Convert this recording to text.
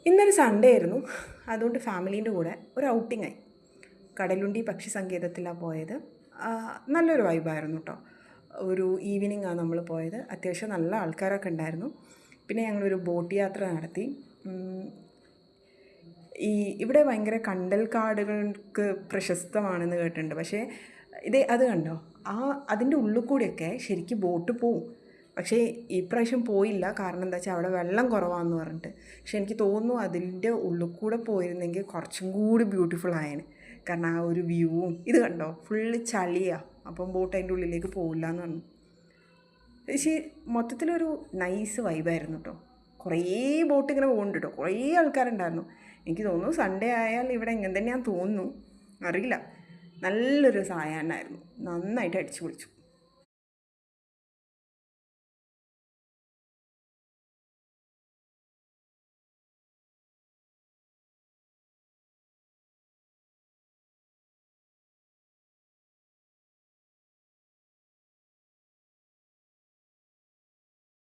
ഇന്നൊരു സൺഡേ ആയിരുന്നു. അതുകൊണ്ട് ഫാമിലീൻ്റെ കൂടെ ഒരു ഔട്ടിങ്ങായി. കടലുണ്ടി പക്ഷി സങ്കേതത്തിലാണ് പോയത്. നല്ലൊരു വൈബായിരുന്നു കേട്ടോ. ഒരു ഈവനിങ്ങാണ് നമ്മൾ പോയത്. അത്യാവശ്യം നല്ല ആൾക്കാരൊക്കെ ഉണ്ടായിരുന്നു. പിന്നെ ഞങ്ങളൊരു ബോട്ട് യാത്ര നടത്തി. ഇവിടെ ഭയങ്കര കണ്ടൽ കാടുകൾക്ക് പ്രശസ്തമാണെന്ന് കേട്ടിട്ടുണ്ട്. പക്ഷേ അത് കണ്ടോ, അതിൻ്റെ ഉള്ളിൽ കൂടിയൊക്കെ ശരിക്കും ബോട്ട് പോവും. പക്ഷേ ഇപ്രാവശ്യം പോയില്ല. കാരണം എന്താ വെച്ചാൽ അവിടെ വെള്ളം കുറവാണെന്ന് പറഞ്ഞിട്ട്. പക്ഷെ എനിക്ക് തോന്നുന്നു അതിൻ്റെ ഉള്ളിൽ കൂടെ പോയിരുന്നെങ്കിൽ കുറച്ചും കൂടി ബ്യൂട്ടിഫുൾ ആയേനെ. കാരണം ആ ഒരു വ്യൂവും ഇത് കണ്ടോ, ഫുള്ള് ചളിയാണ്. അപ്പം ബോട്ട് അതിൻ്റെ ഉള്ളിലേക്ക് പോവില്ല എന്ന് പറഞ്ഞു. പക്ഷേ മൊത്തത്തിലൊരു നൈസ് വൈബായിരുന്നു കേട്ടോ. കുറേ ബോട്ട് ഇങ്ങനെ പോകുന്നുണ്ട് കേട്ടോ. കുറേ ആൾക്കാരുണ്ടായിരുന്നു. എനിക്ക് തോന്നുന്നു സൺഡേ ആയാൽ ഇവിടെ ഇങ്ങനെ തന്നെയാണെന്ന് തോന്നുന്നു, അറിയില്ല. നല്ലൊരു സായാഹ്നമായിരുന്നു. നന്നായിട്ട് അടിച്ചു പൊളിച്ചു.